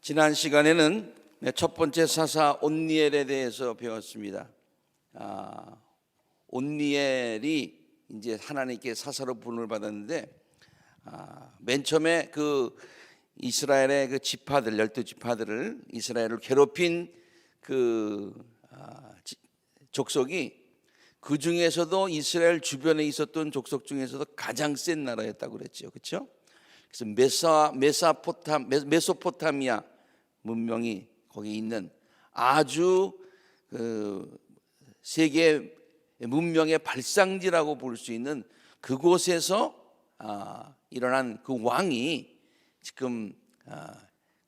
지난 시간에는 첫 번째 사사 온니엘에 대해서 배웠습니다. 온니엘이 이제 하나님께 사사로 부름을 받았는데, 맨 처음에 그 이스라엘의 그 지파들, 12지파들을 이스라엘을 괴롭힌 그 족속이 그 중에서도 이스라엘 주변에 있었던 족속 중에서도 가장 센 나라였다고 그랬죠, 그렇죠? 그래서 메소포타미아 문명이 거기 있는 아주 그 세계 문명의 발상지라고 볼 수 있는 그곳에서 일어난 그 왕이 지금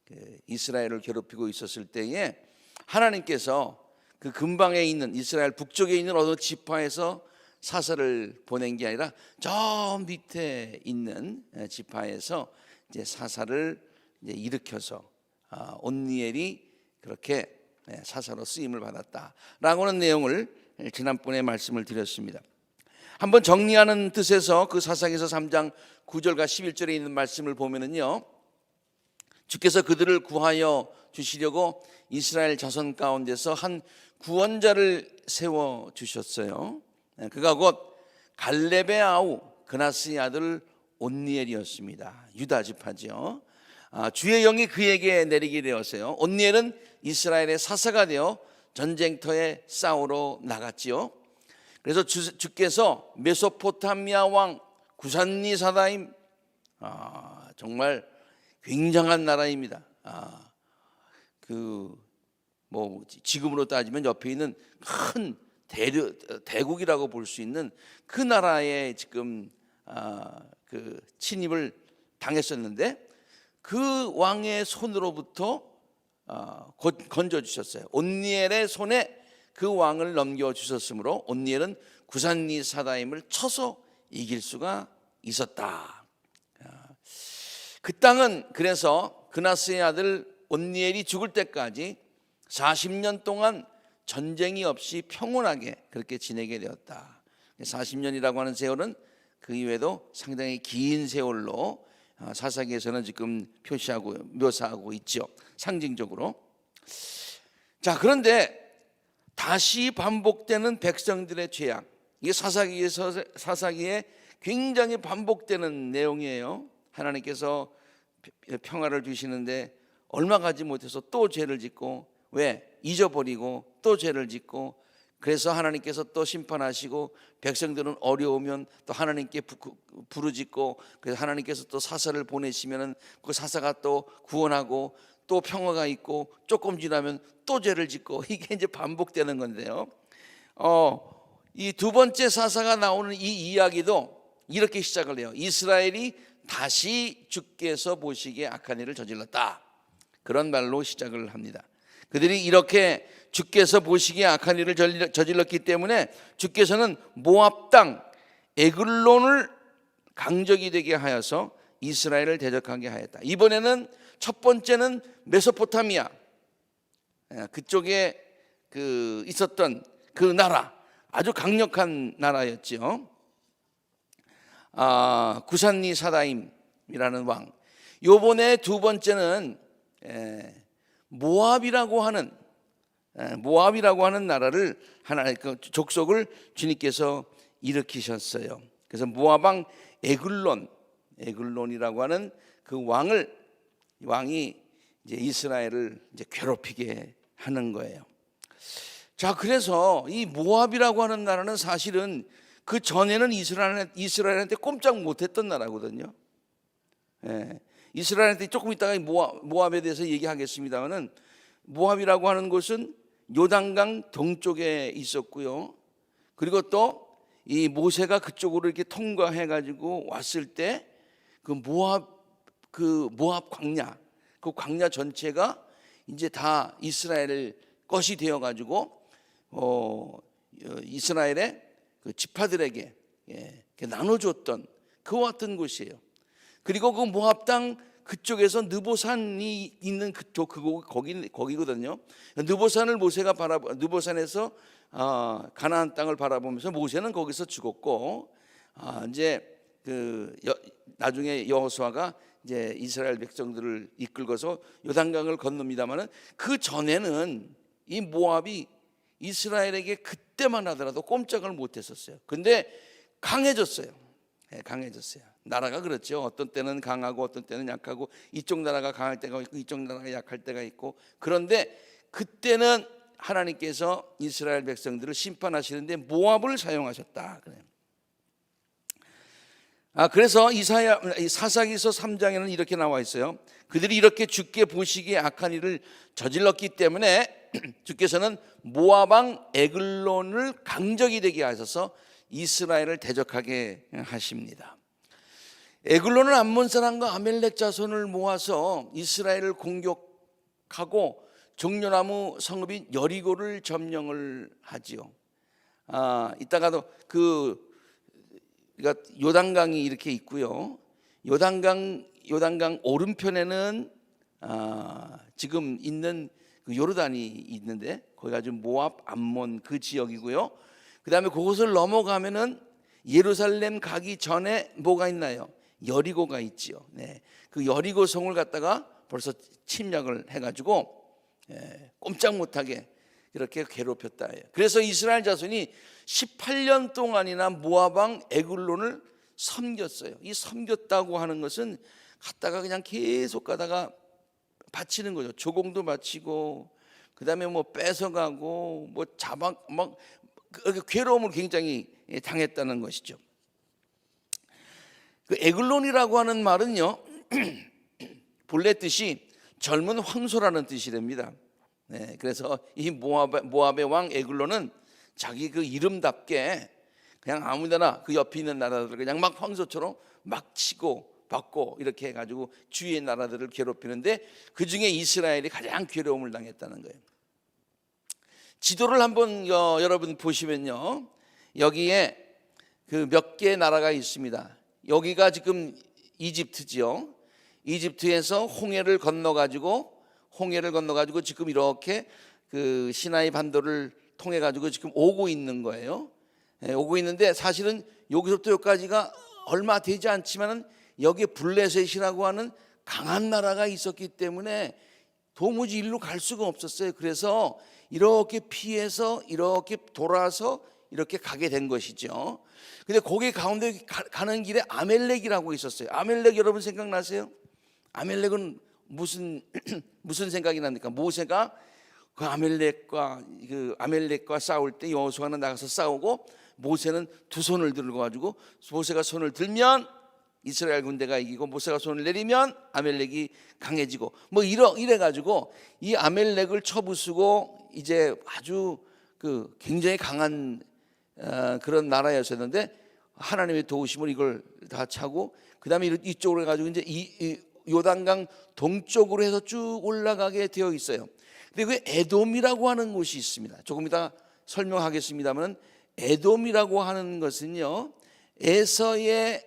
그 이스라엘을 괴롭히고 있었을 때에 하나님께서 그 근방에 있는 이스라엘 북쪽에 있는 어느 지파에서 사사를 보낸 게 아니라 저 밑에 있는 지파에서 이제 사사를 이제 일으켜서 온니엘이 그렇게 사사로 쓰임을 받았다라고 하는 내용을 지난번에 말씀을 드렸습니다. 한번 정리하는 뜻에서 그 사사기서 3장 9절과 11절에 있는 말씀을 보면은요, 주께서 그들을 구하여 주시려고 이스라엘 자손 가운데서 한 구원자를 세워 주셨어요. 그가 곧 갈렙의 아우 그나스의 아들 온니엘이었습니다. 유다 지파죠. 주의 영이 그에게 내리게 되었어요. 온니엘은 이스라엘의 사사가 되어 전쟁터에 싸우러 나갔지요. 그래서 주께서 메소포타미아 왕 구산리사다임, 정말 굉장한 나라입니다. 뭐 지금으로 따지면 옆에 있는 큰 대국이라고 볼 수 있는 그 나라에 지금 그 침입을 당했었는데, 그 왕의 손으로부터 건져 주셨어요. 온니엘의 손에 그 왕을 넘겨 주셨으므로 온니엘은 구산리사다임을 쳐서 이길 수가 있었다. 그 땅은 그래서 그나스의 아들 온니엘이 죽을 때까지 40년 동안 전쟁이 없이 평온하게 그렇게 지내게 되었다. 40년이라고 하는 세월은 그 이외에도 상당히 긴 세월로 사사기에서는 지금 표시하고 묘사하고 있죠, 상징적으로. 자, 그런데 다시 반복되는 백성들의 죄악, 이게 사사기에 굉장히 반복되는 내용이에요. 하나님께서 평화를 주시는데 얼마 가지 못해서 또 죄를 짓고, 왜? 잊어버리고 또 죄를 짓고, 그래서 하나님께서 또 심판하시고, 백성들은 어려우면 또 하나님께 부르짖고, 그래서 하나님께서 또 사사를 보내시면은 그 사사가 또 구원하고 또 평화가 있고, 조금 지나면 또 죄를 짓고, 이게 이제 반복되는 건데요. 이 두 번째 사사가 나오는 이 이야기도 이렇게 시작을 해요. 이스라엘이 다시 주께서 보시기에 악한 일을 저질렀다, 그런 말로 시작을 합니다. 그들이 이렇게 주께서 보시기에 악한 일을 저질렀기 때문에 주께서는 모압 땅 에글론을 강적이 되게 하여서 이스라엘을 대적하게 하였다. 이번에는 첫 번째는 메소포타미아, 그쪽에 있었던 그 나라, 아주 강력한 나라였죠. 구산리사다임이라는 왕. 요번에 두 번째는 모압이라고 하는 나라를 그 족속을 주님께서 일으키셨어요. 그래서 모압 왕 에글론이라고 하는 그 왕이 이제 이스라엘을 이제 괴롭히게 하는 거예요. 자, 그래서 이 모압이라고 하는 나라는 사실은 그 전에는 이스라엘한테 꼼짝 못했던 나라거든요. 이스라엘한테 조금 있다가 모압에 대해서 얘기하겠습니다만은, 모압이라고 하는 곳은 요단강 동쪽에 있었고요. 그리고 또 이 모세가 그쪽으로 이렇게 통과해 가지고 왔을 때 그 모압 광야, 그 광야 전체가 이제 다 이스라엘 것이 되어 가지고 이스라엘의 그 지파들에게 나눠줬던 그와 같은 곳이에요. 그리고 그 모압 땅 그쪽에서 느보산이 있는 거기거든요. 느보산에서 가나안 땅을 바라보면서 모세는 거기서 죽었고, 이제 나중에 여호수아가 이제 이스라엘 백성들을 이끌고서 요단강을 건넙니다마는 그 전에는 이 모압이 이스라엘에게 그때만 하더라도 꼼짝을 못했었어요. 근데 강해졌어요. 강해졌어요. 나라가 그렇죠. 어떤 때는 강하고 어떤 때는 약하고, 이쪽 나라가 강할 때가 있고 이쪽 나라가 약할 때가 있고. 그런데 그때는 하나님께서 이스라엘 백성들을 심판하시는데 모압을 사용하셨다 그래요. 그래서 사사기서 3장에는 이렇게 나와 있어요. 그들이 이렇게 주께 보시기에 악한 일을 저질렀기 때문에 주께서는 모압 왕 에글론을 강적이 되게 하셔서 이스라엘을 대적하게 하십니다. 에글론은 암몬 사람과 아멜렉 자손을 모아서 이스라엘을 공격하고 종려나무 성읍인 여리고를 점령을 하지요. 이따가도 그러니까 요단강이 이렇게 있고요. 요단강 오른편에는 지금 있는 그 요르단이 있는데 거기가 지금 모압, 암몬 그 지역이고요. 그다음에 그곳을 넘어가면은 예루살렘 가기 전에 뭐가 있나요? 여리고가 있지요. 네, 그 여리고 성을 갖다가 벌써 침략을 해가지고 꼼짝 못하게 이렇게 괴롭혔다. 그래서 이스라엘 자손이 18년 동안이나 모압 왕 에글론을 섬겼어요. 이 섬겼다고 하는 것은 갔다가 그냥 계속 가다가 바치는 거죠. 조공도 바치고, 그다음에 뭐 뺏어가고, 뭐 막 괴로움을 굉장히 당했다는 것이죠. 그 에글론이라고 하는 말은요, 본래 뜻이 젊은 황소라는 뜻이랍니다. 네, 그래서 이 모압의 왕 에글론은 자기 그 이름답게 그냥 아무데나 그 옆에 있는 나라들을 그냥 막 황소처럼 막 치고 받고 이렇게 해가지고 주위의 나라들을 괴롭히는데 그 중에 이스라엘이 가장 괴로움을 당했다는 거예요. 지도를 한번 여러분 보시면요, 여기에 그 몇 개의 나라가 있습니다. 여기가 지금 이집트지요. 이집트에서 홍해를 건너가지고 지금 이렇게 그 시나이 반도를 통해 가지고 지금 오고 있는 거예요. 오고 있는데 사실은 여기서부터 여기까지가 얼마 되지 않지만은 여기에 블레셋이라고 하는 강한 나라가 있었기 때문에 도무지 일로 갈 수가 없었어요. 그래서 이렇게 피해서 이렇게 돌아서 이렇게 가게 된 것이죠. 근데 거기 가운데 가는 길에 아멜렉이라고 있었어요. 아멜렉 여러분 생각나세요? 아멜렉은 무슨 생각이 납니까? 모세가 그 아멜렉과 싸울 때 여호수아는 나가서 싸우고 모세는 두 손을 들고 가지고, 모세가 손을 들면 이스라엘 군대가 이기고 모세가 손을 내리면 아멜렉이 강해지고 뭐 이래 가지고 이 아멜렉을 쳐부수고 이제 아주 그 굉장히 강한 그런 나라였었는데 하나님의 도우심으로 이걸 다 차고, 그다음에 이쪽으로 해 가지고 이제 이 요단강 동쪽으로 해서 쭉 올라가게 되어 있어요. 근데 그 에돔이라고 하는 곳이 있습니다. 조금 이따 설명하겠습니다만 에돔이라고 하는 것은요, 에서의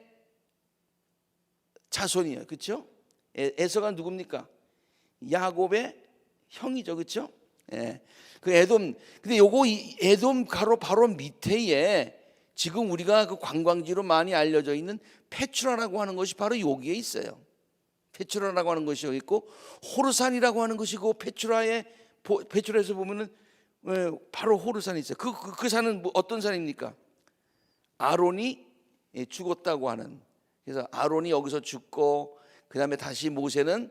자손이에요. 그렇죠? 에서가 누굽니까? 야곱의 형이죠. 그렇죠? 그 에돔. 근데 요거 에돔 바로 밑에에 지금 우리가 그 관광지로 많이 알려져 있는 페추라라고 하는 것이 바로 여기에 있어요. 페추라라고 하는 것이 여기 있고, 호르산이라고 하는 것이고, 페추라에서 보면은 바로 호르산이 있어요. 그 산은 어떤 산입니까? 아론이 죽었다고 하는. 그래서 아론이 여기서 죽고, 그 다음에 다시 모세는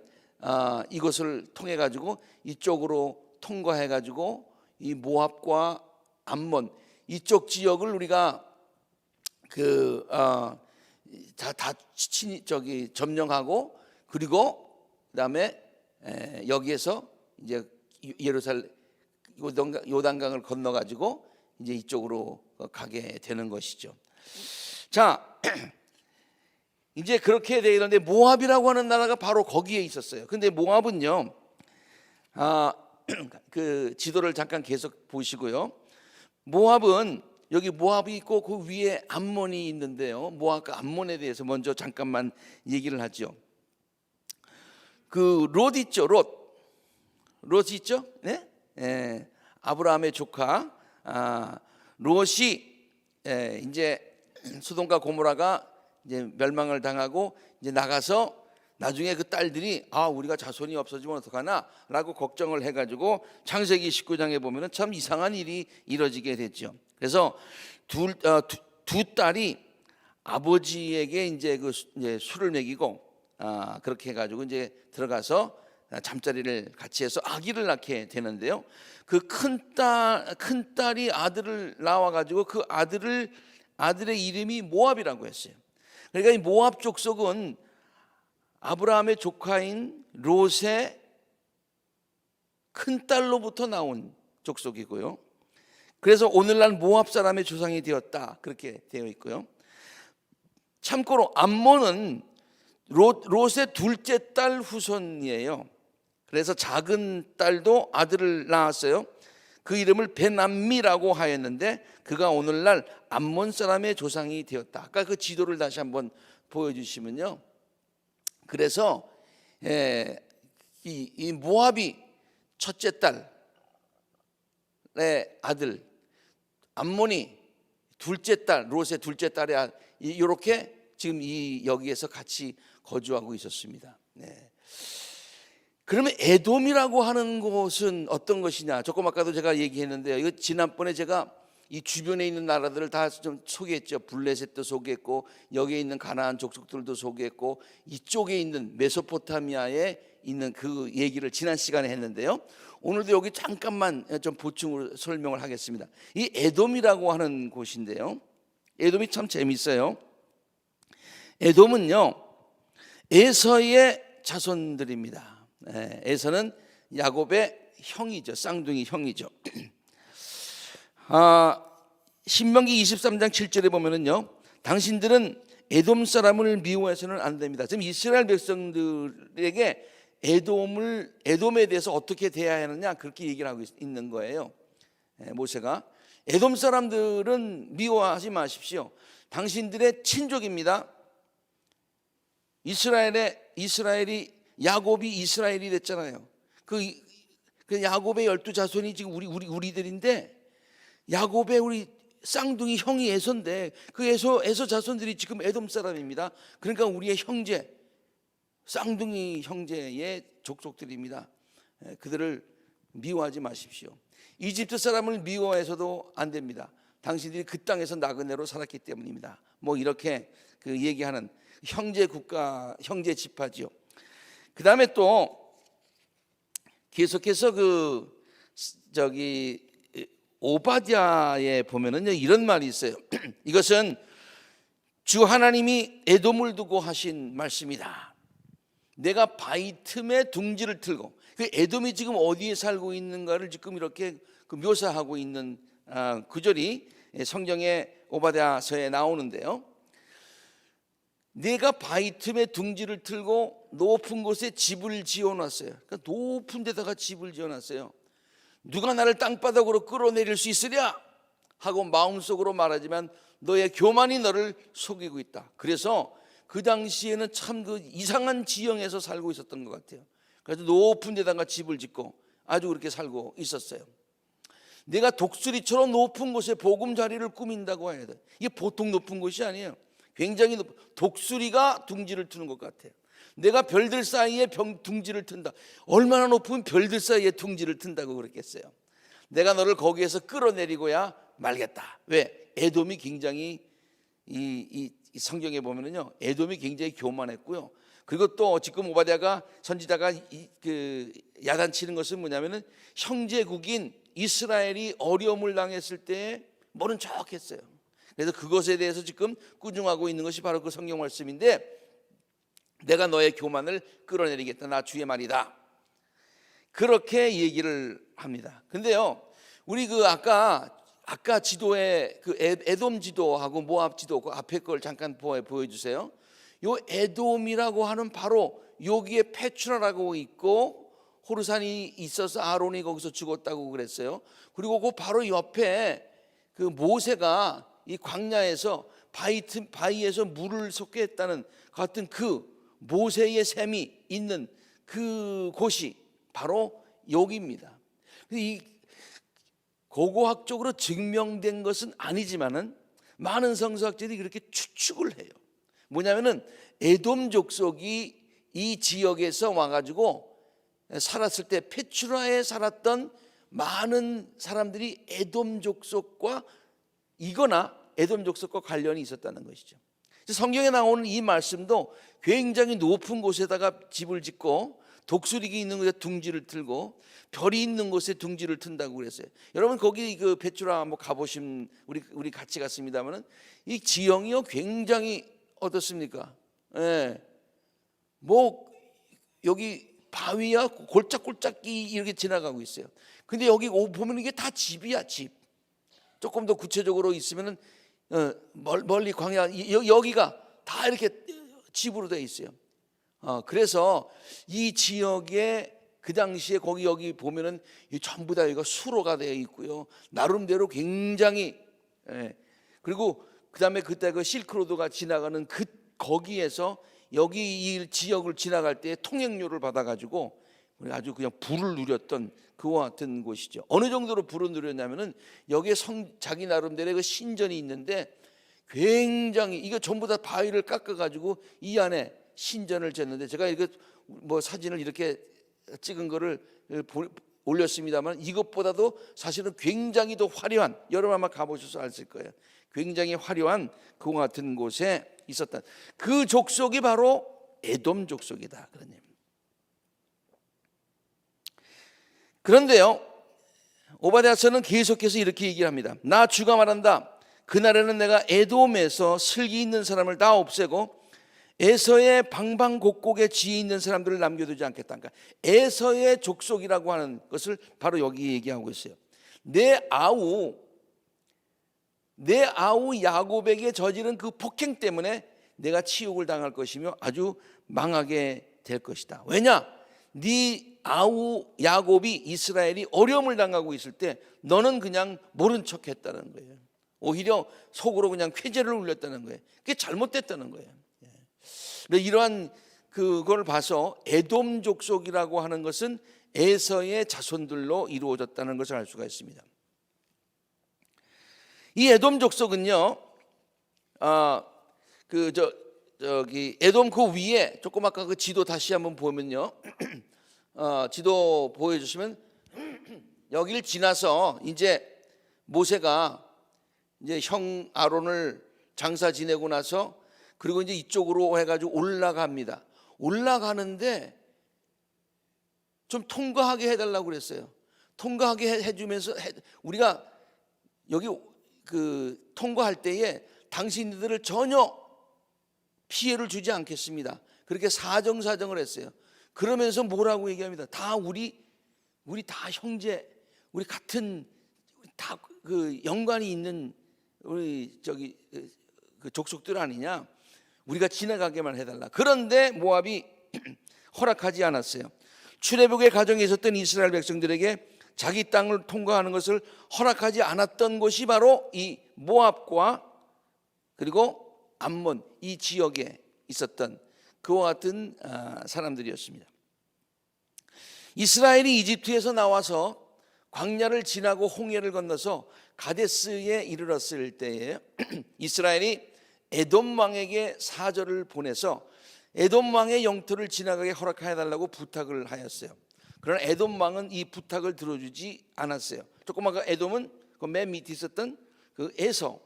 이것을 통해 가지고 이쪽으로 통과해 가지고 이 모압과 암몬 이쪽 지역을 우리가 점령하고, 그리고 그다음에 여기에서 이제 예루살렘 요단강을 건너 가지고 이제 이쪽으로 가게 되는 것이죠. 자, 이제 그렇게 되는데 모압이라고 하는 나라가 바로 거기에 있었어요. 근데 모압은요, 그 지도를 잠깐 계속 보시고요. 모압은 여기 모압이 있고 그 위에 암몬이 있는데요. 모압과 암몬에 대해서 먼저 잠깐만 얘기를 하죠. 그 롯 있죠, 롯 있죠, 네, 아브라함의 조카 롯이 이제 소돔과 고모라가 이제 멸망을 당하고 이제 나가서 나중에 그 딸들이 우리가 자손이 없어지면 어떡하나라고 걱정을 해가지고 창세기 19장에 보면은 참 이상한 일이 이뤄지게 됐죠. 그래서 두 딸이 아버지에게 이제 술을 먹이고 그렇게 해가지고 이제 들어가서 잠자리를 같이 해서 아기를 낳게 되는데요. 그 큰 딸이 아들을 낳아가지고 그 아들의 이름이 모압이라고 했어요. 그러니까 이 모압 족속은 아브라함의 조카인 롯의 큰 딸로부터 나온 족속이고요. 그래서 오늘날 모압 사람의 조상이 되었다 그렇게 되어 있고요. 참고로 암몬은 롯의 둘째 딸 후손이에요. 그래서 작은 딸도 아들을 낳았어요. 그 이름을 베남미라고 하였는데 그가 오늘날 암몬 사람의 조상이 되었다. 아까 그 지도를 다시 한번 보여주시면요. 그래서 이 모압이 첫째 딸의 아들, 암몬이 둘째 딸, 롯의 둘째 딸의 아들, 이렇게 지금 여기에서 같이 거주하고 있었습니다. 그러면 에돔이라고 하는 곳은 어떤 것이냐? 조금 아까도 제가 얘기했는데요. 이거 지난번에 제가 이 주변에 있는 나라들을 다 좀 소개했죠. 블레셋도 소개했고 여기에 있는 가나안 족속들도 소개했고 이쪽에 있는 메소포타미아에 있는 그 얘기를 지난 시간에 했는데요. 오늘도 여기 잠깐만 좀 보충으로 설명을 하겠습니다. 이 에돔이라고 하는 곳인데요. 에돔이 참 재밌어요. 에돔은요 에서의 자손들입니다. 에서는 야곱의 형이죠. 쌍둥이 형이죠. 신명기 23장 7절에 보면은요, 당신들은 에돔 사람을 미워해서는 안 됩니다. 지금 이스라엘 백성들에게 에돔에 대해서 어떻게 대해야 하느냐 그렇게 얘기를 하고 있는 거예요. 모세가 에돔 사람들은 미워하지 마십시오. 당신들의 친족입니다. 이스라엘이 야곱이 이스라엘이 됐잖아요. 그 야곱의 12자손이 지금 우리들인데 야곱의 우리 쌍둥이 형이 에서인데 그 에서 자손들이 지금 에돔 사람입니다. 그러니까 우리의 형제, 쌍둥이 형제의 족속들입니다. 그들을 미워하지 마십시오. 이집트 사람을 미워해서도 안 됩니다. 당신들이 그 땅에서 나그네로 살았기 때문입니다. 뭐 이렇게 그 얘기하는 형제 국가, 형제 지파지요. 그 다음에 또 계속해서 오바댜에 보면은요 이런 말이 있어요. 이것은 주 하나님이 에돔을 두고 하신 말씀이다. 내가 바위 틈에 둥지를 틀고 그 에돔이 지금 어디에 살고 있는가를 지금 이렇게 묘사하고 있는 구절이 성경의 오바댜서에 나오는데요. 내가 바위 틈에 둥지를 틀고 높은 곳에 집을 지어놨어요. 그러니까 높은 데다가 집을 지어놨어요. 누가 나를 땅바닥으로 끌어내릴 수 있으랴 하고 마음속으로 말하지만 너의 교만이 너를 속이고 있다. 그래서 그 당시에는 참 그 이상한 지형에서 살고 있었던 것 같아요. 그래서 높은 데다가 집을 짓고 아주 그렇게 살고 있었어요. 내가 독수리처럼 높은 곳에 보금자리를 꾸민다고 해야 돼. 이게 보통 높은 곳이 아니에요. 굉장히 독수리가 둥지를 트는 것 같아요. 내가 별들 사이에 둥지를 튼다. 얼마나 높으면 별들 사이에 둥지를 튼다고 그랬겠어요. 내가 너를 거기에서 끌어내리고야 말겠다. 왜? 에돔이 굉장히 이 성경에 보면은요, 에돔이 굉장히 교만했고요. 그리고 또 지금 오바댜가 선지자가 야단치는 것은 뭐냐면은 형제국인 이스라엘이 어려움을 당했을 때 모른 척했어요. 그래서 그것에 대해서 지금 꾸중하고 있는 것이 바로 그 성경 말씀인데, 내가 너의 교만을 끌어내리겠다. 나 주의 말이다. 그렇게 얘기를 합니다. 근데요, 우리 아까 지도에 에돔 지도하고 모압 지도 그 앞에 걸 잠깐 보여주세요. 요 에돔이라고 하는 바로 여기에 페추라라고 있고 호르산이 있어서 아론이 거기서 죽었다고 그랬어요. 그리고 그 바로 옆에 그 모세가 이 광야에서 바위에서 물을 솟게 했다는 같은 그 모세의 샘이 있는 그 곳이 바로 여기입니다. 이 고고학적으로 증명된 것은 아니지만은 많은 성서학자들이 그렇게 추측을 해요. 뭐냐면은 에돔 족속이 이 지역에서 와가지고 살았을 때 페추라에 살았던 많은 사람들이 에돔 족속과 이거나 에돔 족속과 관련이 있었다는 것이죠. 성경에 나오는 이 말씀도 굉장히 높은 곳에다가 집을 짓고 독수리가 있는 곳에 둥지를 틀고 별이 있는 곳에 둥지를 튼다고 그랬어요. 여러분 거기 그 페추라 한번 가보신 우리 같이 갔습니다만은 이 지형이요 굉장히 어떻습니까? 예. 뭐 여기 바위야 골짜골짜기 이렇게 지나가고 있어요. 근데 여기 보면 이게 다 집이야, 집. 조금 더 구체적으로 있으면은 멀리 광야 여기가 다 이렇게 집으로 되어 있어요. 그래서 이 지역에 그 당시에 거기 여기 보면은 전부 다 여기가 수로가 되어 있고요. 나름대로 굉장히 그리고 그다음에 그때 그 실크로드가 지나가는 거기에서 여기 이 지역을 지나갈 때 통행료를 받아가지고 아주 그냥 부를 누렸던 그와 같은 곳이죠. 어느 정도로 부를 누렸냐면은 여기에 자기 나름대로의 그 신전이 있는데 굉장히 이거 전부 다 바위를 깎아가지고 이 안에 신전을 졌는데 제가 이거 뭐 사진을 이렇게 찍은 거를 올렸습니다만 이것보다도 사실은 굉장히 더 화려한, 여러분 아마 가보셔서 아실 거예요. 굉장히 화려한 그와 같은 곳에 있었던 그 족속이 바로 에돔 족속이다 그런 얘기입니다. 그런데요 오바댜서는 계속해서 이렇게 얘기를 합니다. 나 주가 말한다. 그날에는 내가 에돔에서 슬기 있는 사람을 다 없애고 에서의 방방곡곡에 지혜 있는 사람들을 남겨두지 않겠다. 그러니까 에서의 족속이라고 하는 것을 바로 여기 얘기하고 있어요. 내 아우 야곱에게 저지른 그 폭행 때문에 내가 치욕을 당할 것이며 아주 망하게 될 것이다. 왜냐? 네 아우 야곱이 이스라엘이 어려움을 당하고 있을 때 너는 그냥 모른 척했다는 거예요. 오히려 속으로 그냥 쾌재를 울렸다는 거예요. 그게 잘못됐다는 거예요. 이러한 그걸 봐서 에돔 족속이라고 하는 것은 에서의 자손들로 이루어졌다는 것을 알 수가 있습니다. 이 에돔 족속은요, 저기 에돔 그 위에 조금 아까 그 지도 다시 한번 보면요, 지도 보여주시면 여기를 지나서 이제 모세가 이제 형 아론을 장사 지내고 나서 그리고 이제 이쪽으로 해가지고 올라갑니다. 올라가는데 좀 통과하게 해달라고 그랬어요. 통과하게 해주면서 우리가 여기 그 통과할 때에 당신들을 전혀 피해를 주지 않겠습니다. 그렇게 사정사정을 했어요. 그러면서 뭐라고 얘기합니다. 다 우리 다 형제, 우리 같은 다 그 연관이 있는 우리 저기 그 족속들 아니냐? 우리가 지나가게만 해달라. 그런데 모압이 허락하지 않았어요. 출애굽의 가정에 있었던 이스라엘 백성들에게 자기 땅을 통과하는 것을 허락하지 않았던 곳이 바로 이 모압과 그리고 암몬 이 지역에 있었던 그와 같은 사람들이었습니다. 이스라엘이 이집트에서 나와서 광야를 지나고 홍해를 건너서 가데스에 이르렀을 때에 이스라엘이 에돔 왕에게 사절을 보내서 에돔 왕의 영토를 지나가게 허락해달라고 부탁을 하였어요. 그러나 에돔 왕은 이 부탁을 들어주지 않았어요. 조금 아까 에돔은 그 맨 밑에 있었던 그 에서의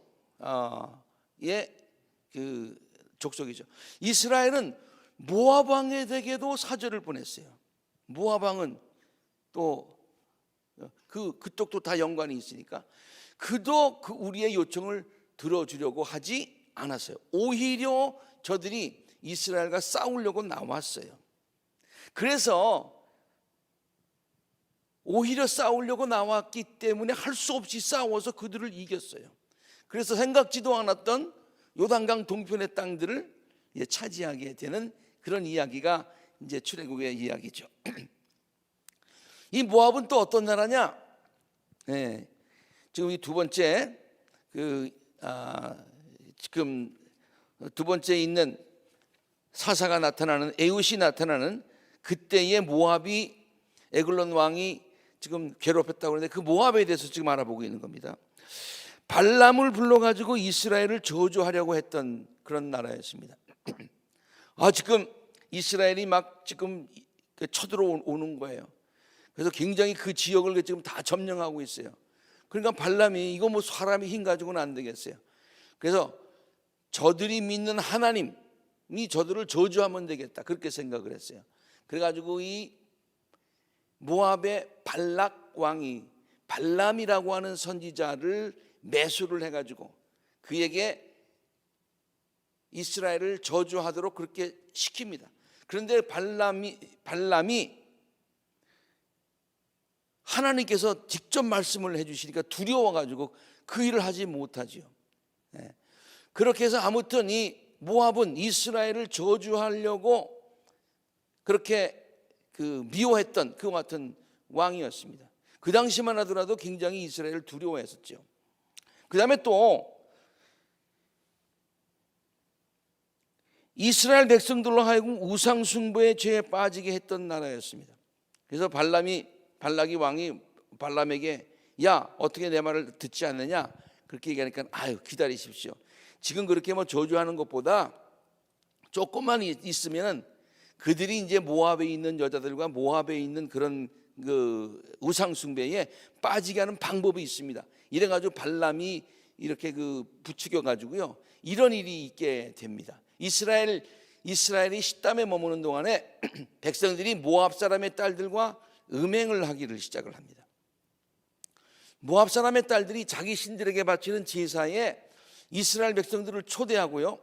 그 족속이죠. 이스라엘은 모압 왕에게도 사절을 보냈어요. 모압 왕은 또 그쪽도 다 연관이 있으니까 그도 그 우리의 요청을 들어주려고 하지 않았어요. 오히려 저들이 이스라엘과 싸우려고 나왔어요. 그래서 오히려 싸우려고 나왔기 때문에 할 수 없이 싸워서 그들을 이겼어요. 그래서 생각지도 않았던 요단강 동편의 땅들을 차지하게 되는 그런 이야기가 이제 출애굽의 이야기죠. 이 모압은 또 어떤 나라냐? 지금 이 두 번째 지금 두 번째 있는 사사가 나타나는 에웃이 나타나는 그때의 모압이 에글론 왕이 지금 괴롭혔다고 하는데 그 모압에 대해서 지금 알아보고 있는 겁니다. 발람을 불러가지고 이스라엘을 저주하려고 했던 그런 나라였습니다. 지금 이스라엘이 막 지금 쳐들어오는 거예요. 그래서 굉장히 그 지역을 지금 다 점령하고 있어요. 그러니까 발람이 이거 뭐 사람이 힘 가지고는 안 되겠어요. 그래서 저들이 믿는 하나님이 저들을 저주하면 되겠다, 그렇게 생각을 했어요. 그래가지고 이 모압의 발락 왕이 발람이라고 하는 선지자를 매수를 해가지고 그에게 이스라엘을 저주하도록 그렇게 시킵니다. 그런데 발람이 하나님께서 직접 말씀을 해주시니까 두려워가지고 그 일을 하지 못하지요. 그렇게 해서 아무튼 이 모압은 이스라엘을 저주하려고 그렇게 미워했던 그와 같은 왕이었습니다. 그 당시만 하더라도 굉장히 이스라엘을 두려워했었죠. 그 다음에 또 이스라엘 백성들로 하여금 우상숭배의 죄에 빠지게 했던 나라였습니다. 그래서 발락이 왕이 발람에게 야, 어떻게 내 말을 듣지 않느냐 그렇게 얘기하니까 아유, 기다리십시오. 지금 그렇게 뭐 저주하는 것보다 조금만 있으면 그들이 이제 모압에 있는 여자들과 모압에 있는 그런 그 우상숭배에 빠지게 하는 방법이 있습니다. 이래가지고 발람이 이렇게 부추겨 가지고요 이런 일이 있게 됩니다. 이스라엘이 시담에 머무는 동안에 백성들이 모압 사람의 딸들과 음행을 하기를 시작을 합니다. 모압 사람의 딸들이 자기 신들에게 바치는 제사에 이스라엘 백성들을 초대하고요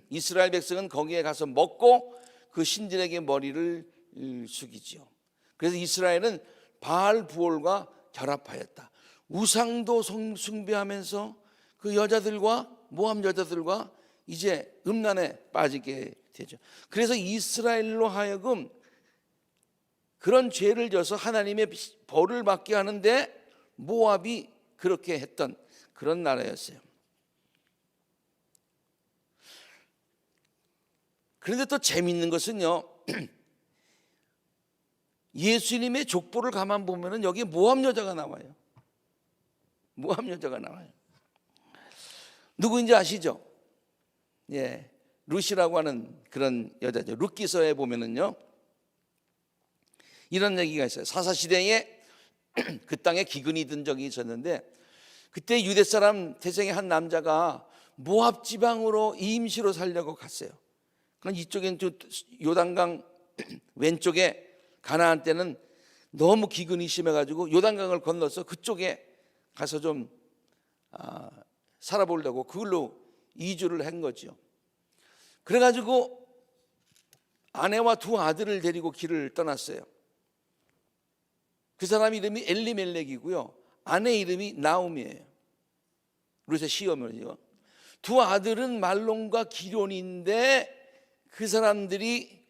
이스라엘 백성은 거기에 가서 먹고 그 신들에게 머리를 숙이지요. 그래서 이스라엘은 바알 부올과 결합하였다. 우상도 숭배하면서 그 여자들과 모압 여자들과 이제 음란에 빠지게 되죠. 그래서 이스라엘로 하여금 그런 죄를 져서 하나님의 벌을 받게 하는데 모압이 그렇게 했던 그런 나라였어요. 그런데 또 재미있는 것은요 예수님의 족보를 가만 보면은 여기 모압 여자가 나와요. 모압 여자가 나와요. 누구인지 아시죠? 예, 룻이라고 하는 그런 여자죠. 룻기서에 보면은요 이런 얘기가 있어요. 사사시대에 그 땅에 기근이 든 적이 있었는데 그때 유대 사람 태생의 한 남자가 모압 지방으로 임시로 살려고 갔어요. 그럼 이쪽엔 요단강 왼쪽에 가나안 때는 너무 기근이 심해가지고 요단강을 건너서 그쪽에 가서 좀 살아보려고 그걸로 이주를 한 거죠. 그래가지고 아내와 두 아들을 데리고 길을 떠났어요. 그 사람 이름이 엘리멜렉이고요 아내 이름이 나오미예요. 룻의 시어머니요. 두 아들은 말론과 기론인데 그 사람들이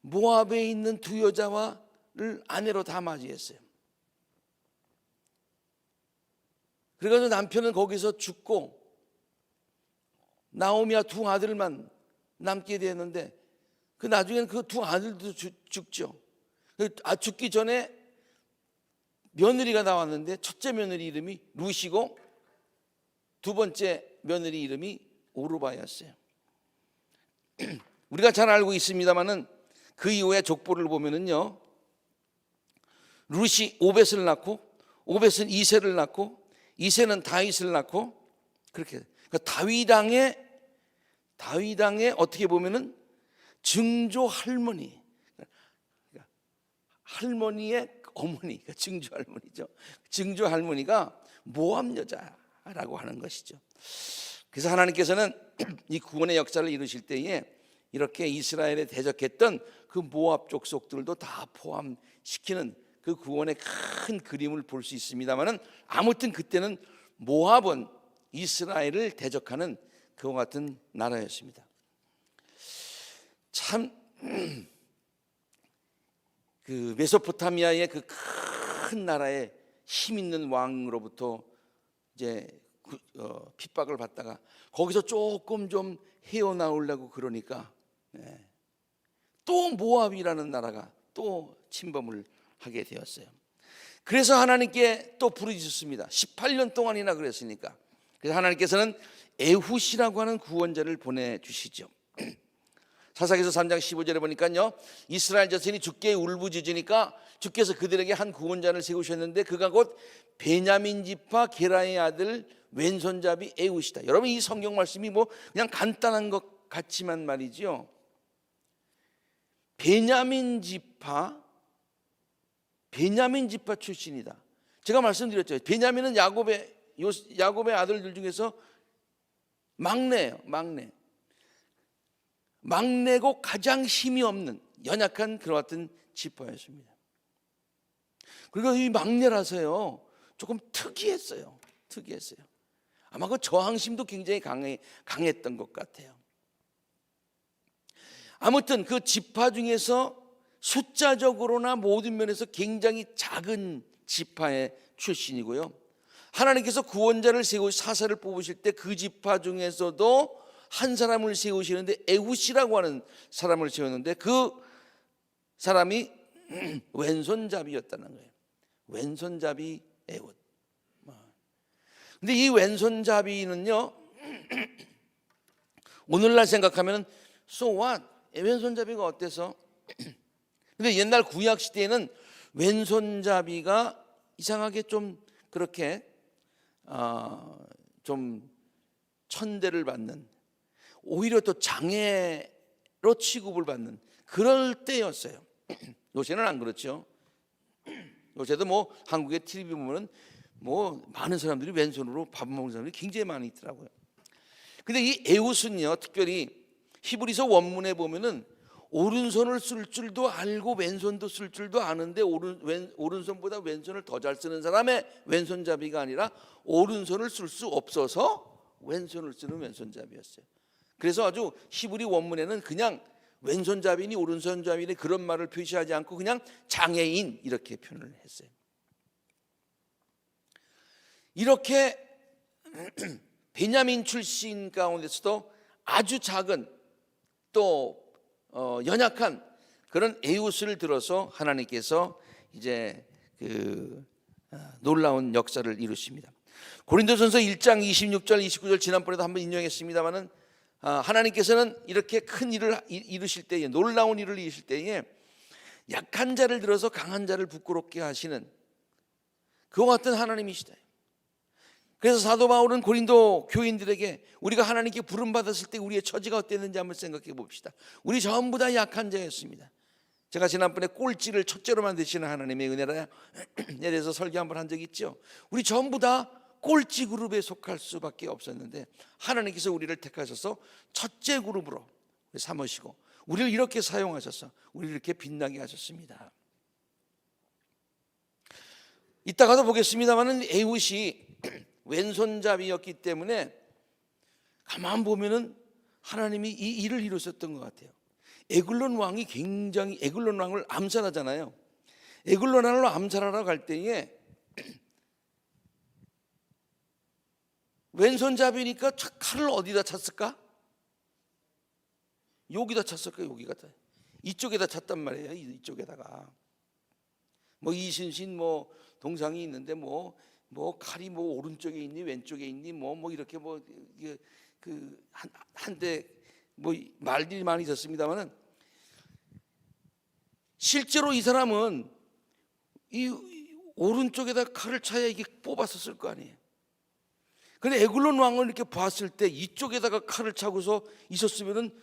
모압에 있는 두 여자와를 아내로 다 맞이했어요. 그래서 남편은 거기서 죽고 나오미와 두 아들만 남게 되었는데 그 나중에는 그 두 아들도 죽죠. 죽기 전에 며느리가 나왔는데 첫째 며느리 이름이 룻이고 두 번째 며느리 이름이 오르바였어요. 우리가 잘 알고 있습니다만은 그 이후에 족보를 보면은요 룻이 오벳을 낳고 오벳은 이새를 낳고 이새는 다윗을 낳고 그렇게 그러니까 다윗 왕의 어떻게 보면은 증조 할머니 그러니까 할머니의 어머니 그러니까 증조 할머니죠. 증조 할머니가 모압 여자라고 하는 것이죠. 그래서 하나님께서는 이 구원의 역사를 이루실 때에 이렇게 이스라엘에 대적했던 그 모압 족속들도 다 포함시키는 그 구원의 큰 그림을 볼 수 있습니다만은 아무튼 그때는 모압은 이스라엘을 대적하는 그와 같은 나라였습니다. 참 그 메소포타미아의 그 큰 나라의 힘 있는 왕으로부터 이제 핍박을 받다가 거기서 조금 좀 헤어나오려고 그러니까 또 모압이라는 나라가 또 침범을 하게 되었어요. 그래서 하나님께 또 부르짖었습니다. 18년 동안이나 그랬으니까. 그래서 하나님께서는 에훗이라고 하는 구원자를 보내주시죠. 사사기서 3장 15절에 보니까요, 이스라엘 자손이 주께 울부짖으니까 주께서 그들에게 한 구원자를 세우셨는데 그가 곧 베냐민 지파 게라의 아들 왼손잡이 에훗이다. 여러분, 이 성경 말씀이 뭐 그냥 간단한 것 같지만 말이죠, 베냐민 지파 출신이다. 제가 말씀드렸죠. 베냐민은 야곱의 아들들 중에서 막내예요. 막내고 가장 힘이 없는 연약한 그와 같은 지파였습니다. 그리고 이 막내라서요, 조금 특이했어요. 아마 그 저항심도 굉장히 강했던 것 같아요. 아무튼 그 지파 중에서 숫자적으로나 모든 면에서 굉장히 작은 지파의 출신이고요, 하나님께서 구원자를 세우시 사사를 뽑으실 때 그 지파 중에서도 한 사람을 세우시는데 에훗이라고 하는 사람을 세웠는데 그 사람이 왼손잡이였다는 거예요. 왼손잡이 에훗. 근데 이 왼손잡이는요, 오늘날 생각하면 so what? 왼손잡이가 어때서? 근데 옛날 구약 시대에는 왼손잡이가 이상하게 좀 그렇게 좀 천대를 받는, 오히려 또 장애로 취급을 받는 그럴 때였어요. 요새는 안 그렇죠. 요새도 뭐 한국의 TV 보면은 뭐 많은 사람들이 왼손으로 밥 먹는 사람들이 굉장히 많이 있더라고요. 근데 이 에훗은요, 특별히 히브리서 원문에 보면은 오른손을 쓸 줄도 알고 왼손도 쓸 줄도 아는데 오른손보다 왼손을 더 잘 쓰는 사람의 왼손잡이가 아니라 오른손을 쓸 수 없어서 왼손을 쓰는 왼손잡이였어요. 그래서 아주 히브리 원문에는 그냥 왼손잡이니 오른손잡이니 그런 말을 표시하지 않고 그냥 장애인 이렇게 표현을 했어요. 이렇게 베냐민 출신 가운데서도 아주 작은 또 연약한 그런 에훗을 들어서 하나님께서 이제 그 놀라운 역사를 이루십니다. 고린도전서 1장 26절 29절 지난번에도 한번 인용했습니다마는 하나님께서는 이렇게 큰 일을 이루실 때에, 놀라운 일을 이루실 때에 약한 자를 들어서 강한 자를 부끄럽게 하시는 그와 같은 하나님이시다. 그래서 사도 바울은 고린도 교인들에게 우리가 하나님께 부름받았을 때 우리의 처지가 어땠는지 한번 생각해 봅시다. 우리 전부 다 약한 자였습니다. 제가 지난번에 꼴찌를 첫째로 만드시는 하나님의 은혜라에 대해서 설교 한번 한 적이 있죠. 우리 전부 다 꼴찌 그룹에 속할 수밖에 없었는데 하나님께서 우리를 택하셔서 첫째 그룹으로 삼으시고 우리를 이렇게 사용하셔서 우리를 이렇게 빛나게 하셨습니다. 이따가도 보겠습니다만은 에훗이 왼손잡이였기 때문에 가만 보면은 하나님이 이 일을 이루셨던 것 같아요. 에글론 왕을 암살하잖아요. 에글론 왕을 암살하러 갈 때에 왼손잡이니까 칼을 어디다 찼을까? 여기다 찼을까? 여기가 이쪽에다 찼단 말이에요. 이쪽에다가 뭐 이순신 뭐 동상이 있는데 뭐 칼이 뭐 오른쪽에 있니 왼쪽에 있니 뭐 이렇게 그 한때 뭐 말들이 많이 있었습니다만은 실제로 이 사람은 이 오른쪽에다 칼을 차야 이게 뽑았었을 거 아니에요. 근데 에글론 왕을 이렇게 봤을 때 이쪽에다가 칼을 차고서 있었으면은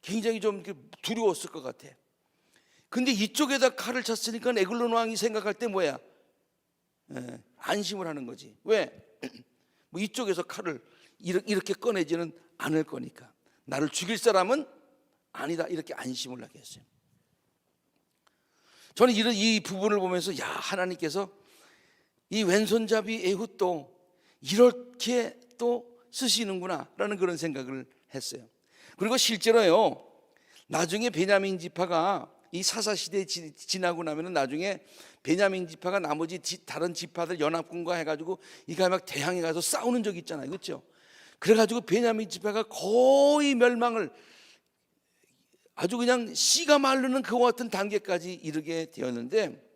굉장히 좀 두려웠을 것 같아. 근데 이쪽에다 칼을 찼으니까 에글론 왕이 생각할 때 뭐야? 안심을 하는 거지. 왜? 뭐 이쪽에서 칼을 이렇게 꺼내지는 않을 거니까. 나를 죽일 사람은 아니다. 이렇게 안심을 하게 했어요. 저는 이 부분을 보면서 야, 하나님께서 이 왼손잡이 에훗도 이렇게 또 쓰시는구나라는 그런 생각을 했어요. 그리고 실제로요, 나중에 베냐민 지파가 이 사사 시대 지나고 나면은 나중에 베냐민 지파가 나머지 다른 지파들 연합군과 해가지고 이가 막 대항해 가서 싸우는 적이 있잖아요, 그렇죠? 그래가지고 베냐민 지파가 거의 멸망을 아주 그냥 씨가 마르는 그와 같은 단계까지 이르게 되었는데,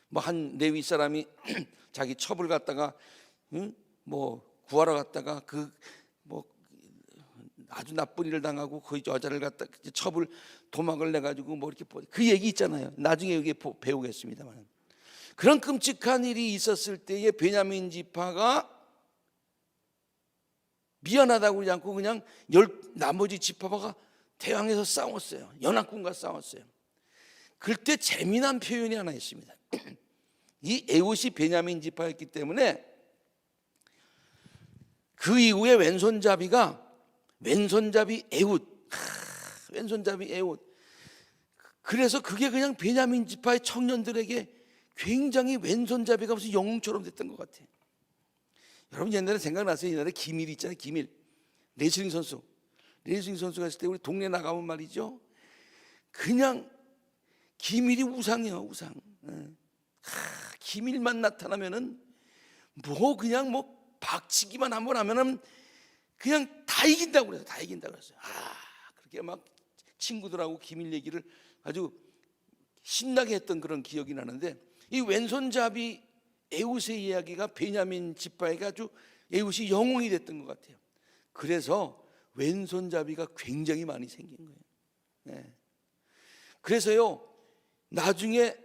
뭐 한 레위 사람이 자기 첩을 갖다가 뭐 구하러 갔다가 그 뭐 아주 나쁜 일을 당하고 그 여자를 갖다 첩을 도망을 내 가지고 뭐 이렇게 그 얘기 있잖아요. 나중에 여기 배우겠습니다만, 그런 끔찍한 일이 있었을 때에 베냐민 지파가 미안하다고 그러지 않고 그냥 나머지 지파가 대항해서 싸웠어요. 연합군과 싸웠어요. 그때 재미난 표현이 하나 있습니다. 이 에훗이 베냐민 지파였기 때문에 그 이후에 왼손잡이 에훗, 왼손잡이 에훗. 그래서 그게 그냥 베냐민 지파의 청년들에게 굉장히 왼손잡이가 무슨 영웅처럼 됐던 것 같아요. 여러분 옛날에 생각나세요? 옛날에 기밀 있잖아요. 기밀. 레슬링 선수가 있을 때 우리 동네 나가면 말이죠, 그냥 기밀이 우상이에요. 우상. 기밀만 나타나면은 그냥 박치기만 한번 하면은 그냥 다 이긴다고 그래서 그렇게 막 친구들하고 기밀 얘기를 아주 신나게 했던 그런 기억이 나는데, 이 왼손잡이 에훗의 이야기가 베냐민 지파에게 아주 에훗이 영웅이 됐던 것 같아요. 그래서 왼손잡이가 굉장히 많이 생긴 거예요. 네. 그래서요, 나중에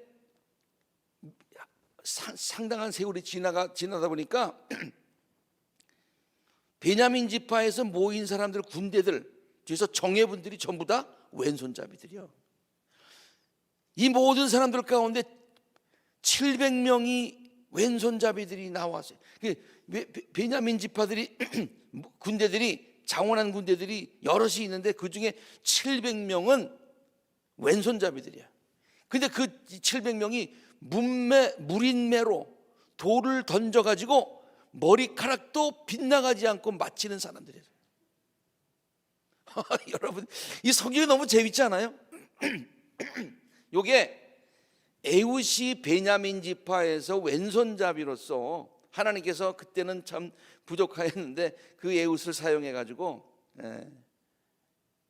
상당한 세월이 지나다 보니까 베냐민 지파에서 모인 사람들, 군대들 중에서 정예분들이 전부 다 왼손잡이들이요. 이 모든 사람들 가운데 700명이 왼손잡이들이 나왔어요. 베냐민 지파들이 군대들이, 장원한 군대들이 여럿이 있는데 그 중에 700명은 왼손잡이들이야. 근데 그 700명이 물인매로 돌을 던져가지고 머리카락도 빗나가지 않고 맞히는 사람들이에요. 여러분, 이 성경이 너무 재밌지 않아요? 요게 에훗이 베냐민 지파에서 왼손잡이로서 하나님께서 그때는 참 부족하였는데 그 에훗을 사용해 가지고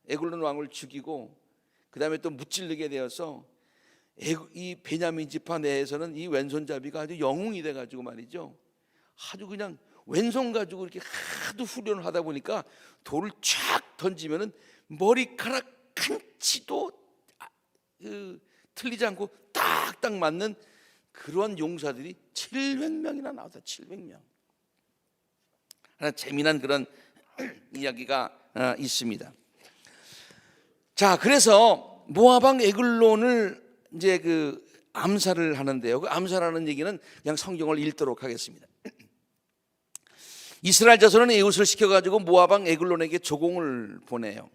에글론 왕을 죽이고 그 다음에 또 무찔르게 되어서 이 베냐민 지파 내에서는 이 왼손잡이가 아주 영웅이 돼 가지고 말이죠, 아주 그냥 왼손 가지고 이렇게 하도 훈련을 하다 보니까 돌을 쫙 던지면은 머리카락 한 치도 틀리지 않고 딱딱 맞는 그런 용사들이 700명이나 나왔어요. 700명. 하나 재미난 그런 이야기가 있습니다. 자, 그래서 모압 왕 에글론을 이제 암살을 하는데요. 그 암살하는 얘기는 그냥 성경을 읽도록 하겠습니다. 이스라엘 자손은 에훗을 시켜가지고 모압 왕 에글론에게 조공을 보내요.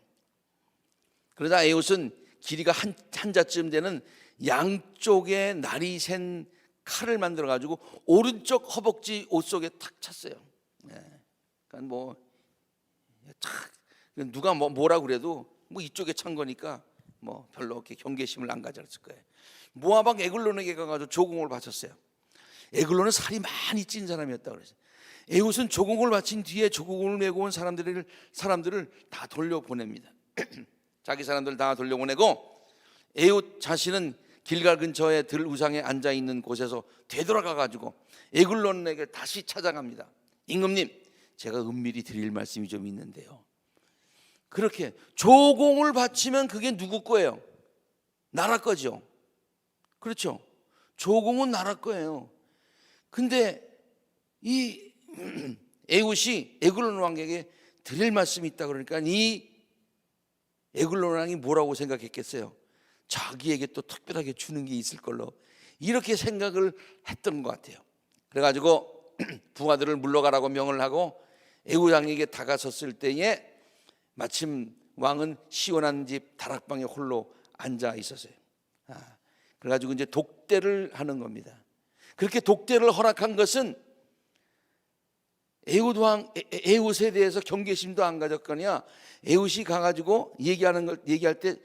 그러자 에훗은 길이가 한 자쯤 되는 양쪽에 날이 샌 칼을 만들어 가지고 오른쪽 허벅지 옷 속에 탁 찼어요. 그러니까 누가 뭐라 그래도 이쪽에 찬 거니까 별로 이렇게 경계심을 안 가졌을 거예요. 모압 왕 에글론에게 가가지고 조공을 바쳤어요. 에글론은 살이 많이 찐 사람이었다 그랬어요. 에훗은 조공을 바친 뒤에 조공을 메고 온 사람들을 다 돌려보냅니다. 자기 사람들 다 돌려보내고 에훗 자신은 길갈 근처에 들 우상에 앉아 있는 곳에서 되돌아가 가지고 에글론에게 다시 찾아갑니다. 임금님, 제가 은밀히 드릴 말씀이 좀 있는데요. 그렇게 조공을 바치면 그게 누구 거예요? 나라 거죠. 그렇죠? 조공은 나라 거예요. 근데 이 에훗이 에글론 왕에게 드릴 말씀이 있다 그러니까 이 에글론 왕이 뭐라고 생각했겠어요? 자기에게 또 특별하게 주는 게 있을 걸로 이렇게 생각을 했던 것 같아요. 그래가지고 부하들을 물러가라고 명을 하고 에훗 왕에게 다가섰을 때에 마침 왕은 시원한 집 다락방에 홀로 앉아 있었어요. 그래가지고 이제 독대를 하는 겁니다. 그렇게 독대를 허락한 것은 에훗에 대해서 경계심도 안 가졌거냐, 에훗이 가가지고 얘기할 때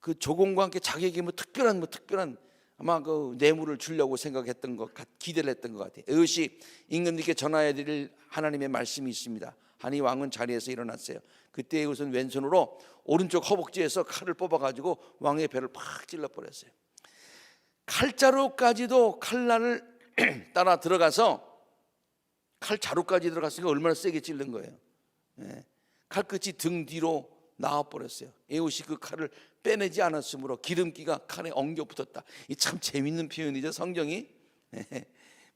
그 조공과 함께 자기에게 특별한 아마 그 뇌물을 주려고 생각했던 기대를 했던 것 같아요. 에훗이 임금님께 전하여 드릴 하나님의 말씀이 있습니다 하니 왕은 자리에서 일어났어요. 그때 에훗은 왼손으로 오른쪽 허벅지에서 칼을 뽑아가지고 왕의 배를 팍 찔러버렸어요. 칼자루까지도 칼날을 따라 들어가서 칼자루까지 들어갔으니까 얼마나 세게 찔른 거예요. 칼끝이 등 뒤로 나와버렸어요. 에봇이 그 칼을 빼내지 않았으므로 기름기가 칼에 엉겨 붙었다. 이 참 재밌는 표현이죠, 성경이.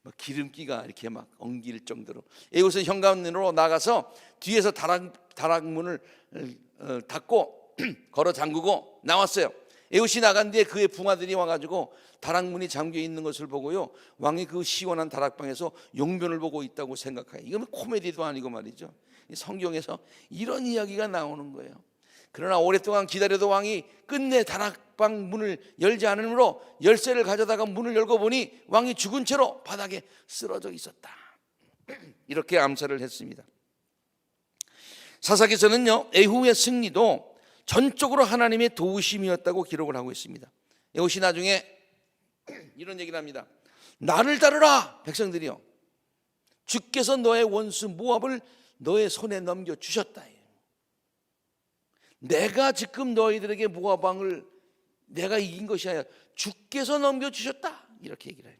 뭐 기름기가 이렇게 막 엉길 정도로. 에봇은 현관으로 나가서 뒤에서 다락문을 닫고 걸어 잠그고 나왔어요. 에봇이 나간 뒤에 그의 부하들이 와가지고 다락문이 잠겨 있는 것을 보고요, 왕이 그 시원한 다락방에서 용변을 보고 있다고 생각해요. 이건 코미디도 아니고 말이죠. 성경에서 이런 이야기가 나오는 거예요. 그러나 오랫동안 기다려도 왕이 끝내 다락방 문을 열지 않으므로 열쇠를 가져다가 문을 열고 보니 왕이 죽은 채로 바닥에 쓰러져 있었다. 이렇게 암살을 했습니다. 사사기서는요, 에후의 승리도 전적으로 하나님의 도우심이었다고 기록을 하고 있습니다. 에훗이 나중에 이런 얘기를 합니다. 나를 따르라 백성들이요, 주께서 너의 원수 모압을 너의 손에 넘겨주셨다. 내가 지금 너희들에게 모압 왕을 내가 이긴 것이 아니라 주께서 넘겨주셨다, 이렇게 얘기를 해요.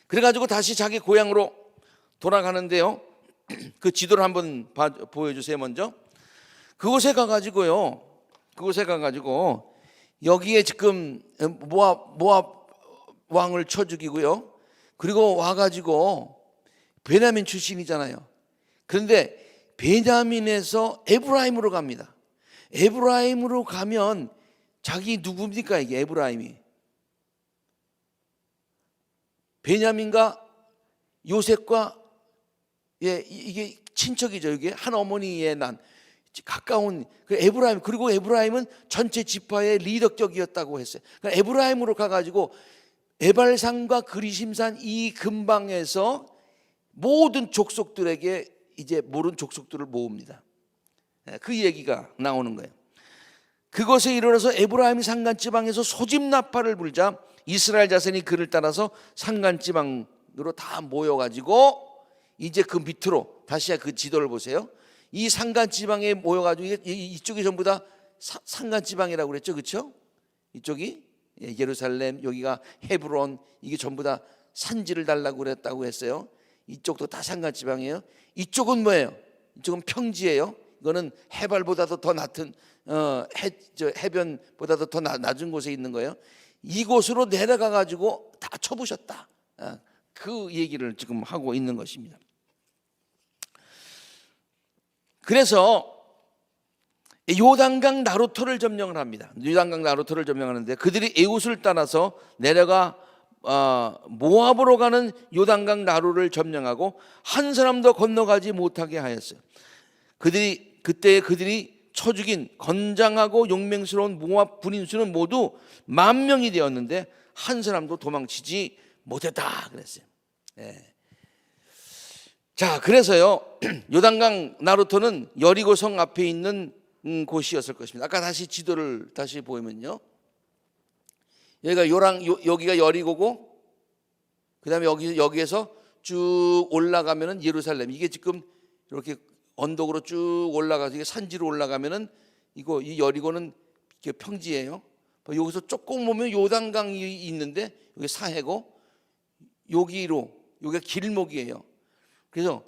그래가지고 다시 자기 고향으로 돌아가는데요, 그 지도를 한번 보여주세요. 먼저 그곳에 가가지고 여기에 지금 모압 왕을 쳐 죽이고요, 그리고 와가지고 베냐민 출신이잖아요. 그런데 베냐민에서 에브라임으로 갑니다. 에브라임으로 가면 자기 누굽니까? 이게 에브라임이 베냐민과 요셉과 이게 친척이죠. 이게 한 어머니의 난 가까운 그 에브라임. 그리고 에브라임은 전체 지파의 리더격이었다고 했어요. 그러니까 에브라임으로 가가지고 에발산과 그리심산 이 근방에서 모든 족속들에게 이제 모든 족속들을 모읍니다. 그 얘기가 나오는 거예요. 그것에 이르러서 에브라임 산간지방에서 소집나팔을 불자 이스라엘 자손이 그를 따라서 산간지방으로 다 모여가지고 이제 그 밑으로 다시 그 지도를 보세요. 이 산간지방에 모여가지고 이쪽이 전부 다 산간지방이라고 그랬죠, 그렇죠? 이쪽이 예루살렘, 여기가 헤브론, 이게 전부 다 산지를 달라고 그랬다고 했어요. 이쪽도 다 산간지방이에요. 이쪽은 뭐예요? 이쪽은 평지예요. 이거는 해발보다도 더 낮은 해변보다도 더 낮은 곳에 있는 거예요. 이곳으로 내려가 가지고 다 쳐부셨다. 그 얘기를 지금 하고 있는 것입니다. 그래서 요단강 나루터를 점령을 합니다. 요단강 나루터를 점령하는데 그들이 에훗을 따라서 내려가 모압으로 가는 요단강 나루를 점령하고 한 사람도 건너가지 못하게 하였어요. 그들이 쳐 죽인 건장하고 용맹스러운 모압 군인수는 모두 10,000명이 되었는데 한 사람도 도망치지 못했다 그랬어요. 자, 그래서요, 요단강 나루터는 여리고성 앞에 있는 곳이었을 것입니다. 아까 다시 지도를 다시 보면요, 여기가 여리고고, 그다음에 여기에서 쭉 올라가면은 예루살렘. 이게 지금 이렇게 언덕으로 쭉 올라가서 이게 산지로 올라가면은 이 여리고는 평지예요. 여기서 조금 보면 요단강이 있는데 여기 사해고, 여기가 길목이에요. 그래서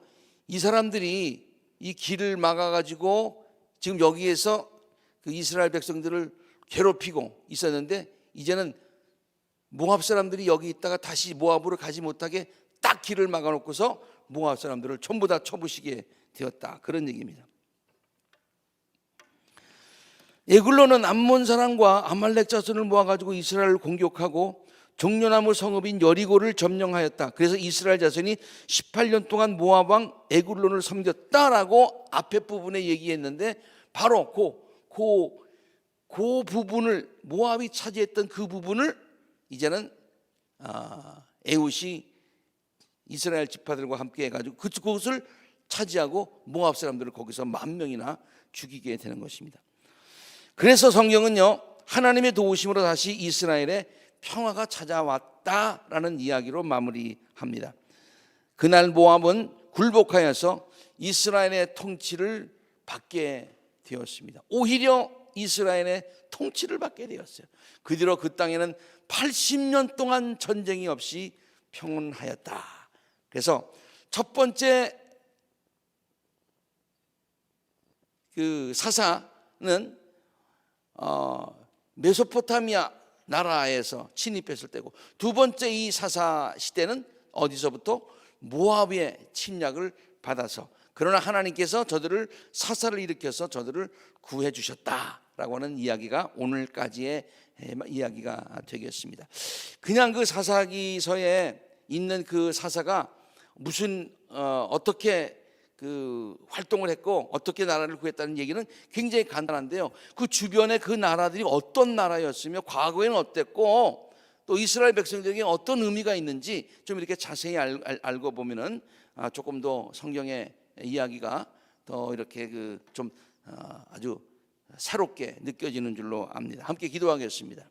이 사람들이 이 길을 막아가지고 지금 여기에서 그 이스라엘 백성들을 괴롭히고 있었는데, 이제는 모압 사람들이 여기 있다가 다시 모압으로 가지 못하게 딱 길을 막아놓고서 모압 사람들을 전부 다 쳐부시게 되었다, 그런 얘기입니다. 에글론은 암몬 사람과 아말렉 자손을 모아가지고 이스라엘을 공격하고 종려나무 성읍인 여리고를 점령하였다. 그래서 이스라엘 자손이 18년 동안 모압 왕 에글론을 섬겼다라고 앞에 부분에 얘기했는데, 바로 그 부분을, 모압이 차지했던 그 부분을 이제는 에훗이 이스라엘 지파들과 함께 해가지고 그곳을 차지하고 모압 사람들을 거기서 10,000명이나 죽이게 되는 것입니다. 그래서 성경은요, 하나님의 도우심으로 다시 이스라엘에 평화가 찾아왔다라는 이야기로 마무리합니다. 그날 모압은 굴복하여서 이스라엘의 통치를 받게 되었습니다. 오히려 이스라엘의 통치를 받게 되었어요. 그 뒤로 그 땅에는 80년 동안 전쟁이 없이 평온하였다. 그래서 첫 번째 그 사사는 메소포타미아 나라에서 침입했을 때고, 두 번째 이 사사 시대는 어디서부터? 모압의 침략을 받아서, 그러나 하나님께서 저들을 사사를 일으켜서 저들을 구해 주셨다라고 하는 이야기가 오늘까지의 이야기가 되겠습니다. 그냥 그 사사기서에 있는 그 사사가 무슨 어떻게 그 활동을 했고 어떻게 나라를 구했다는 얘기는 굉장히 간단한데요, 그 주변에 그 나라들이 어떤 나라였으며 과거에는 어땠고 또 이스라엘 백성들에게 어떤 의미가 있는지 좀 이렇게 자세히 알고 보면은 조금 더 성경의 이야기가 더 이렇게 그 좀 아주 새롭게 느껴지는 줄로 압니다. 함께 기도하겠습니다.